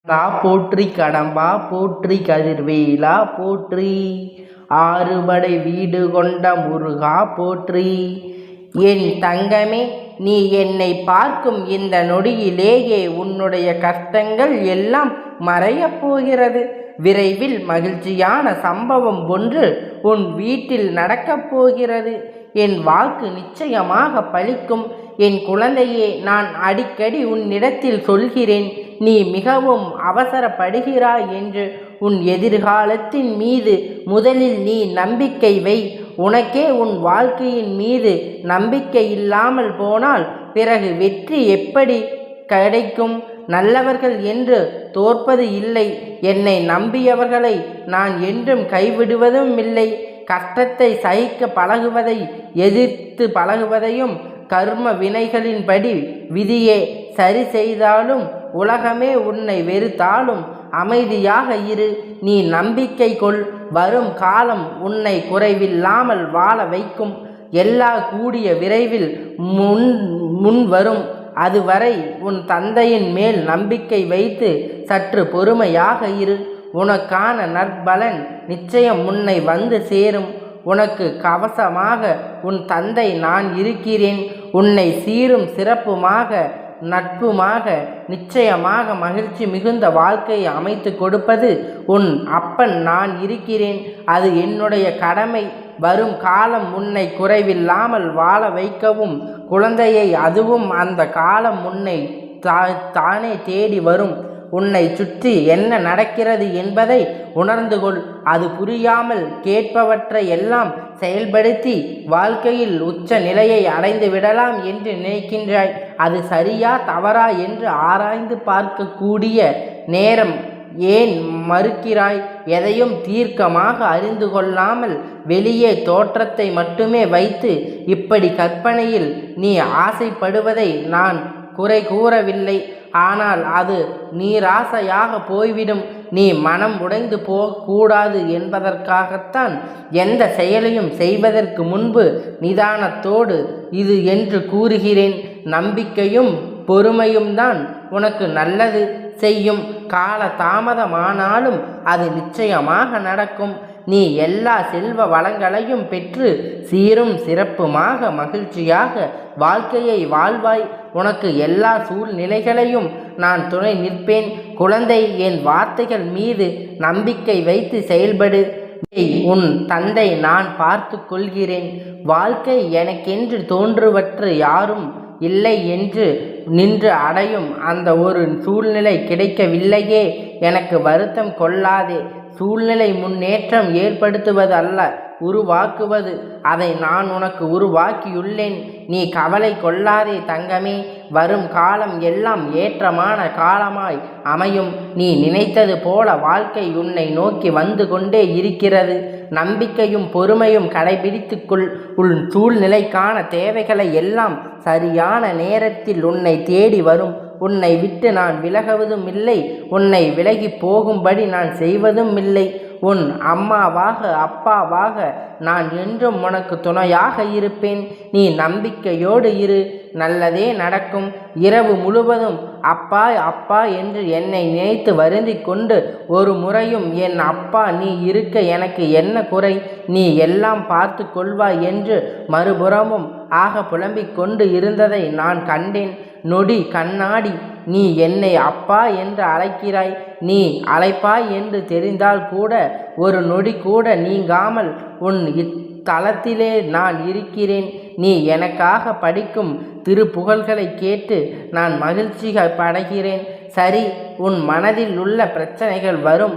தா போற்றி கடம்பா போற்றி கதிர்வேலா போற்றி ஆறுபடை வீடு கொண்ட முருகா போற்றி. என் தங்கமே, நீ என்னை பார்க்கும் இந்த நொடியிலேயே உன்னுடைய கஷ்டங்கள் எல்லாம் மறையப் போகிறது. விரைவில் மகிழ்ச்சியான சம்பவம் ஒன்று உன் வீட்டில் நடக்கப் போகிறது. என் வாக்கு நிச்சயமாக பலிக்கும். என் குழந்தையே, நான் அடிக்கடி உன்னிடத்தில் சொல்கிறேன், நீ மிகவும் அவசரப்படுகிறாய் என்று. உன் எதிர்காலத்தின் மீது முதலில் நீ நம்பிக்கை வை. உனக்கே உன் வாழ்க்கையின் மீது நம்பிக்கை இல்லாமல் போனால் பிறகு வெற்றி எப்படி கிடைக்கும்? நல்லவர்கள் என்று தோற்பது இல்லை. என்னை நம்பியவர்களை நான் என்றும் கைவிடுவதும் இல்லை. கஷ்டத்தை சகிக்க பழகுவதை எதிர்த்து பழகுவதையும் கர்ம வினைகளின்படி விதியே சரி செய்தாலும் உலகமே உன்னை வெறுத்தாலும் அமைதியாக இரு. நீ நம்பிக்கை கொள். வரும் காலம் உன்னை குறைவில்லாமல் வாழ வைக்கும். எல்லாம் கூடிய விரைவில் முன் வரும். அதுவரை உன் தந்தையின் மேல் நம்பிக்கை வைத்து சற்று பொறுமையாக இரு. உனக்கான நற்பலன் நிச்சயம் உன்னை வந்து சேரும். உனக்கு கவசமாக உன் தந்தை நான் இருக்கிறேன். உன்னை சீரும் சிறப்புமாக நட்புமாக நிச்சயமாக மகிழ்ச்சி மிகுந்த வாழ்க்கையை அமைத்து கொடுப்பது உன் அப்பன் நான் இருக்கிறேன். அது என்னுடைய கடமை. வரும் காலம் உன்னை குறைவில்லாமல் வாழ வைக்கவும் குழந்தையை, அதுவும் அந்த காலம் உன்னை தானே தேடி வரும். உன்னை சுற்றி என்ன நடக்கிறது என்பதை உணர்ந்து கொள். அது புரியாமல் கேட்பவற்றை எல்லாம் செயல்படுத்தி வாழ்க்கையில் உச்ச நிலையை அடைந்து விடலாம் என்று நினைக்கின்றாய். அது சரியா தவறா என்று ஆராய்ந்து பார்க்கக்கூடிய நேரம் ஏன் மறுக்கிறாய்? எதையும் தீர்க்கமாக அறிந்து கொள்ளாமல் வெளியே தோற்றத்தை மட்டுமே வைத்து இப்படி கற்பனையில் நீ ஆசைப்படுவதை நான் குறை கூறவில்லை. ஆனால் அது நீராசையாக போய்விடும். நீ மனம் உடைந்து போகக்கூடாது என்பதற்காகத்தான் எந்த செயலையும் செய்வதற்கு முன்பு நிதானத்தோடு இது என்று கூறுகிறேன். நம்பிக்கையும் பொறுமையும் தான் உனக்கு நல்லது செய்யும். கால தாமதமானாலும் அது நிச்சயமாக நடக்கும். நீ எல்லா செல்வ வளங்களையும் பெற்று சீரும் சிறப்புமாக மகிழ்ச்சியாக வாழ்க்கையை வாழ்வாய். உனக்கு எல்லா சூழ்நிலைகளையும் நான் துணை நிற்பேன். குழந்தை, என் வார்த்தைகள் மீது நம்பிக்கை வைத்து செயல்படு. உன் தந்தை நான் பார்த்து கொள்கிறேன். வாழ்க்கை எனக்கென்று தோன்றுவற்று யாரும் இல்லை என்று நின்று அடையும் அந்த ஒரு சூழ்நிலை கிடைக்கவில்லையே, எனக்கு வருத்தம் கொள்ளாதே. சூழ்நிலை முன்னேற்றம் ஏற்படுத்துவது அல்ல, உருவாக்குவது. அதை நான் உனக்கு உருவாக்கியுள்ளேன். நீ கவலை கொள்ளாதே தங்கமே. வரும் காலம் எல்லாம் ஏற்றமான காலமாய் அமையும். நீ நினைத்தது போல வாழ்க்கை உன்னை நோக்கி வந்து கொண்டே இருக்கிறது. நம்பிக்கையும் பொறுமையும் கடைபிடித்துக்கொள். உன் சூழ்நிலைக்கான தேவைகளை எல்லாம் சரியான நேரத்தில் உன்னை தேடி வரும். உன்னை விட்டு நான் விலகுவதும் இல்லை. உன்னை விலகி போகும்படி நான் செய்வதும் இல்லை. உன் அம்மாவாக அப்பாவாக நான் என்றும் உனக்கு துணையாக இருப்பேன். நீ நம்பிக்கையோடு இரு. நல்லதே நடக்கும். இரவு முழுவதும் அப்பா அப்பா என்று என்னை நினைத்து வருந்தி கொண்டு ஒரு முறையும் என் அப்பா நீ இருக்க எனக்கு என்ன குறை, நீ எல்லாம் பார்த்து கொள்வாய் என்று மறுபுறமும் ஆக புலம்பிக் கொண்டு இருந்ததை நான் கண்டேன். நொடி கண்ணாடி, நீ என்னை அப்பா என்று அழைக்கிறாய். நீ அழைப்பாய் என்று தெரிந்தால் கூட ஒரு நொடி கூட நீங்காமல் உன் இத்தலத்திலே நான் இருக்கிறேன். நீ எனக்காக படிக்கும் திருப்புகழ்களை கேட்டு நான் மகிழ்ச்சி படைகிறேன். சரி, உன் மனதில் உள்ள பிரச்சனைகள் வரும்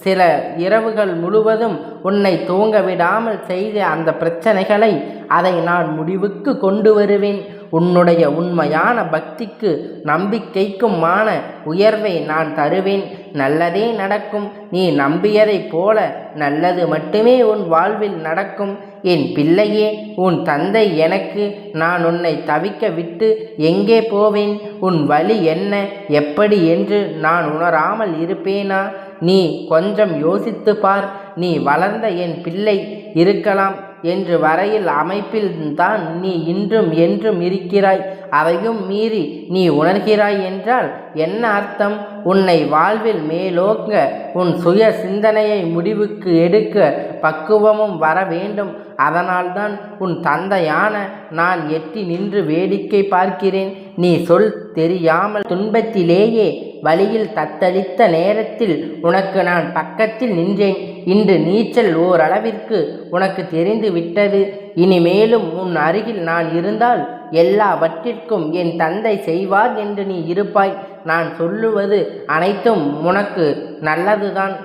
சில இரவுகள் முழுவதும் உன்னை தூங்க விடாமல் செய்த அந்த பிரச்சனைகளை அதை நான் முடிவுக்கு கொண்டு வருவேன். உன்னுடைய உண்மையான பக்திக்கு நம்பிக்கைக்குமான உயர்வை நான் தருவேன். நல்லதே நடக்கும். நீ நம்பியதைப் போல நல்லது மட்டுமே உன் வாழ்வில் நடக்கும். என் பிள்ளையே, உன் தந்தை எனக்கு நான் உன்னை தவிக்க விட்டு எங்கே போவேன்? உன் வழி என்ன, எப்படி என்று நான் உணராமல் இருப்பேனா? நீ கொஞ்சம் யோசித்து பார். நீ வளர்ந்த என் பிள்ளை இருக்கலாம். என்று வரையில் அமைப்பில்தான் நீ இன்றும் என்றும் இருக்கிறாய். அதையும் மீறி நீ உணர்கிறாய் என்றால் என்ன அர்த்தம்? உன்னை வாழ்வில் மேலோங்க உன் சுய சிந்தனையை முடிவுக்கு எடுக்க பக்குவமும் வர வேண்டும். அதனால்தான் உன் தந்தையான நான் எட்டி நின்று வேடிக்கை பார்க்கிறேன். நீ சொல் தெரியாமல் துன்பத்திலேயே வழியில் தத்தளித்த நேரத்தில் உனக்கு நான் பக்கத்தில் நின்றேன். இன்று நீச்சல் ஓரளவிற்கு உனக்கு தெரிந்து விட்டது. இனிமேலும் உன் அருகில் நான் இருந்தால் எல்லாவற்றிற்கும் என் தந்தை செய்வார் என்று நீ இருப்பாய். நான் சொல்லுவது அனைத்தும் உனக்கு நல்லதுதான்.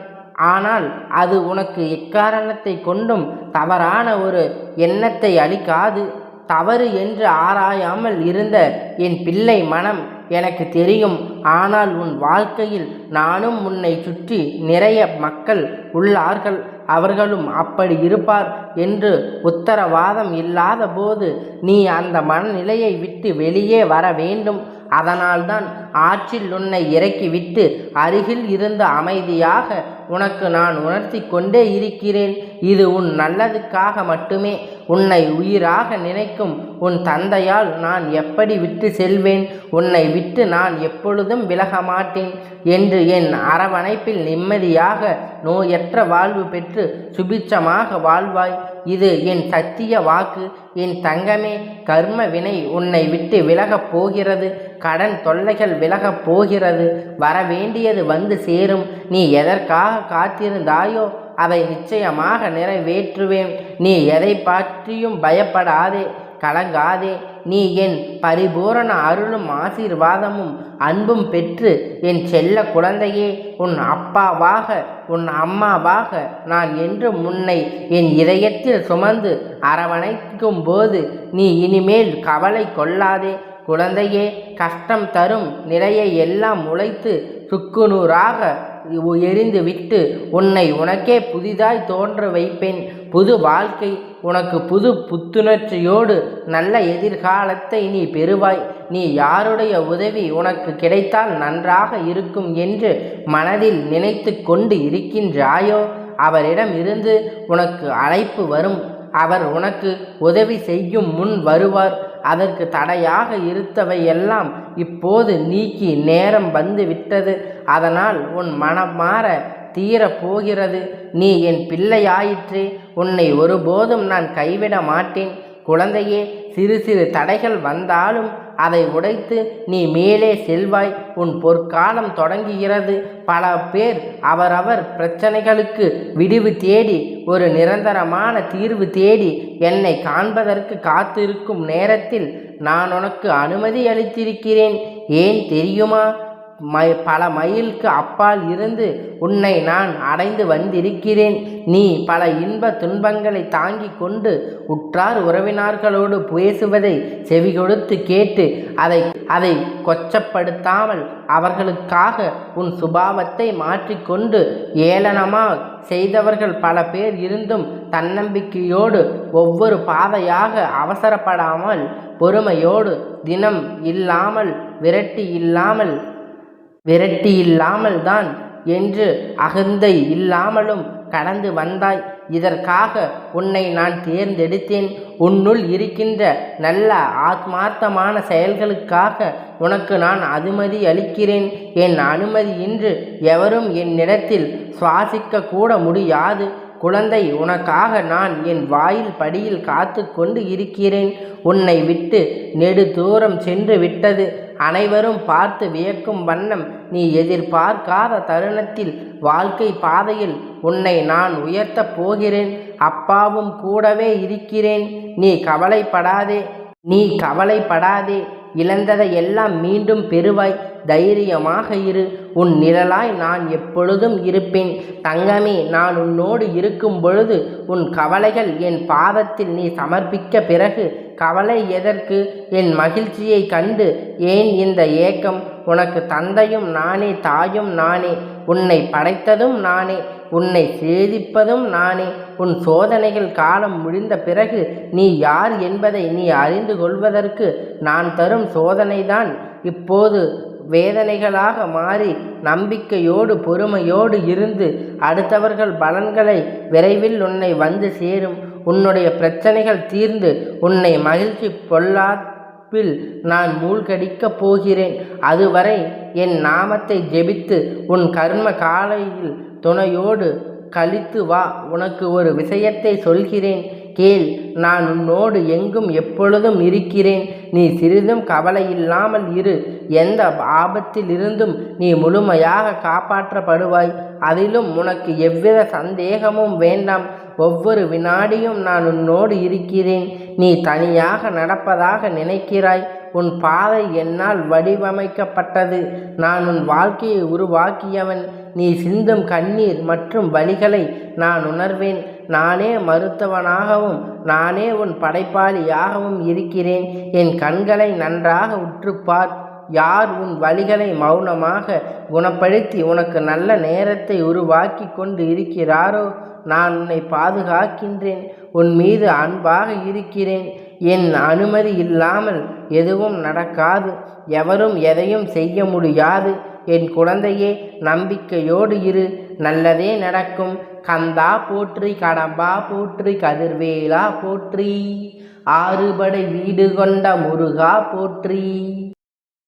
ஆனால் அது உனக்கு எக்காரணத்தை கொண்டும் தவறான ஒரு எண்ணத்தை அளிக்காது. தவறு என்று ஆராயாமல் இருந்த என் பிள்ளை மனம் எனக்கு தெரியும். ஆனால் உன் வாழ்க்கையில் நானும் உன்னை சுற்றி நிறைய மக்கள் உள்ளார்கள். அவர்களும் அப்படி இருப்பார் என்று உத்தரவாதம் இல்லாத போது நீ அந்த மனநிலையை விட்டு வெளியே வர வேண்டும். அதனால்தான் ஆற்றில் உன்னை இறக்கிவிட்டு அருகில் இருந்து அமைதியாக உனக்கு நான் உணர்த்தி கொண்டே இருக்கிறேன். இது உன் நல்லதுக்காக மட்டுமே. உன்னை உயிராக நினைக்கும் உன் தந்தையால் நான் எப்படி விட்டு செல்வேன்? உன்னை விட்டு நான் எப்பொழுதும் விலக மாட்டேன் என்று என் அரவணைப்பில் நிம்மதியாக நோயற்ற வாழ்வு பெற்று சுபிட்சமாக வாழ்வாய். இது என் சத்திய வாக்கு. என் தங்கமே, கர்ம வினை உன்னை விட்டு விலகப் போகிறது. கடன் தொல்லைகள் விலகப் போகிறது. வரவேண்டியது வந்து சேரும். நீ எதற்காக காத்திருந்தாயோ அதை நிச்சயமாக நிறைவேற்றுவேன். நீ எதை பற்றியும் பயப்படாதே, கலங்காதே. நீ என் பரிபூரண அருளும் ஆசீர்வாதமும் அன்பும் பெற்று என் செல்ல குழந்தையே, உன் அப்பாவாக உன் அம்மாவாக நான் என்றும் உன்னை என் இதயத்தில் சுமந்து அரவணைக்கும் போது நீ இனிமேல் கவலை கொள்ளாதே. குழந்தையே, கஷ்டம் தரும் நிலையை எல்லாம் உழைத்து சுக்குநூறாக எரிந்துவிட்டு உன்னை உனக்கே புதிதாய் தோன்ற வைப்பேன். புது வாழ்க்கை உனக்கு புது புத்துணர்ச்சியோடு நல்ல எதிர்காலத்தை நீ பெறுவாய். நீ யாருடைய உதவி உனக்கு கிடைத்தால் நன்றாக இருக்கும் என்று மனதில் நினைத்து கொண்டு இருக்கின்றாயோ அவரிடம் இருந்து உனக்கு அழைப்பு வரும். அவர் உனக்கு உதவி செய்யும் முன் வருவார். அதற்கு தடையாக இருந்தவையெல்லாம் இப்போது நீக்கி நேரம் வந்து விட்டது. அதனால் உன் மனம் மாற தீரப் போகிறது. நீ என் பிள்ளையாயிற்றே. உன்னை ஒருபோதும் நான் கைவிட மாட்டேன். குழந்தையே, சிறு சிறு தடைகள் வந்தாலும் அதை உடைத்து நீ மேலே செல்வாய். உன் பொற்காலம் தொடங்குகிறது. பல பேர் அவரவர் பிரச்சனைகளுக்கு விடிவு தேடி ஒரு நிரந்தரமான தீர்வு தேடி என்னை காண்பதற்கு காத்திருக்கும் நேரத்தில் நான் உனக்கு அனுமதி அளித்திருக்கிறேன். ஏன் தெரியுமா? பல மைலுக்கு அப்பால் இருந்து உன்னை நான் அடைந்து வந்திருக்கிறேன். நீ பல இன்ப துன்பங்களை தாங்கி கொண்டு உற்றார் உறவினர்களோடு பேசுவதை செவி கொடுத்து கேட்டு அதை கொச்சப்படுத்தாமல் அவர்களுக்காக உன் சுபாவத்தை மாற்றிக்கொண்டு ஏளனமாக செய்தவர்கள் பல பேர் இருந்தும் தன்னம்பிக்கையோடு ஒவ்வொரு பாதையாக அவசரப்படாமல் பொறுமையோடு தினம் இல்லாமல் விரட்டி இல்லாமல் தான் என்று அகந்தை இல்லாமலும் கடந்து வந்தாய். இதற்காக உன்னை நான் தேர்ந்தெடுத்தேன். உன்னுள் இருக்கின்ற நல்ல ஆத்மார்த்தமான செயல்களுக்காக உனக்கு நான் அனுமதி அளிக்கிறேன். என் அனுமதியின்றி எவரும் என்னிடத்தில் சுவாசிக்க கூட முடியாது. குழந்தை, உனக்காக நான் என் வாயில் படியில் காத்து கொண்டு இருக்கிறேன். உன்னை விட்டு நெடு தூரம் சென்று விட்டது. அனைவரும் பார்த்து வியக்கும் வண்ணம் நீ எதிர்பார்க்காத தருணத்தில் வாழ்க்கை பாதையில் உன்னை நான் உயர்த்தப் போகிறேன். அப்பாவும் கூடவே இருக்கிறேன். நீ கவலைப்படாதே. இழந்ததை எல்லாம் மீண்டும் பெறுவாய். தைரியமாக இரு. உன் நிழலாய் நான் எப்பொழுதும் இருப்பேன். தங்கமே, நான் உன்னோடு இருக்கும் பொழுது உன் கவலைகள் என் பாதத்தில் நீ சமர்ப்பிக்க பிறகு கவலை எதற்கு? என் மகிழ்ச்சியை கண்டு ஏன் இந்த ஏக்கம்? உனக்கு தந்தையும் நானே, தாயும் நானே. உன்னை படைத்ததும் நானே, உன்னை சேதிப்பதும் நானே. உன் சோதனைகள் காலம் முடிந்த பிறகு நீ யார் என்பதை நீ அறிந்து கொள்வதற்கு நான் தரும் சோதனைதான் இப்போது வேதனைகளாக மாறி நம்பிக்கையோடு பொறுமையோடு இருந்து அடுத்தவர்கள் பலன்களை விரைவில் உன்னை வந்து சேரும். உன்னுடைய பிரச்சனைகள் தீர்ந்து உன்னை மகிழ்ச்சி பொல்லாப்பில் நான் மூழ்கடிக்கப் போகிறேன். அதுவரை என் நாமத்தை ஜெபித்து உன் கர்ம காலையில் துணையோடு கழித்து வா. உனக்கு ஒரு விஷயத்தை சொல்கிறேன், கேள். நான் உன்னோடு எங்கும் எப்பொழுதும் இருக்கிறேன். நீ சிறிதும் கவலையில்லாமல் இரு. எந்த ஆபத்திலிருந்தும் நீ முழுமையாக காப்பாற்றப்படுவாய். அதிலும் உனக்கு எவ்வித சந்தேகமும் வேண்டாம். ஒவ்வொரு வினாடியும் நான் உன்னோடு இருக்கிறேன். நீ தனியாக நடப்பதாக நினைக்கிறாய். உன் பாதை என்னால் வடிவமைக்கப்பட்டது. நான் உன் வாழ்க்கையை உருவாக்கியவன். நீ சிந்தும் கண்ணீர் மற்றும் வலிகளை நான் உணர்வேன். நானே மருத்துவனாகவும் நானே உன் படைப்பாளியாகவும் இருக்கிறேன். என் கண்களை நன்றாக உற்றுப்பார். யார் உன் வலிகளை மௌனமாக குணப்படுத்தி உனக்கு நல்ல நேரத்தை உருவாக்கி கொண்டு இருக்கிறாரோ நான் உன்னை பாதுகாக்கின்றேன். உன் மீது அன்பாக இருக்கிறேன். என் அனுமதி இல்லாமல் எதுவும் நடக்காது. எவரும் எதையும் செய்ய முடியாது. என் குழந்தையே, நம்பிக்கையோடு இரு. நல்லதே நடக்கும். கந்தா போற்றி, கடம்பா போற்றி, கதிர்வேலா போற்றி, ஆறுபடை வீடு கொண்ட முருகா போற்றி.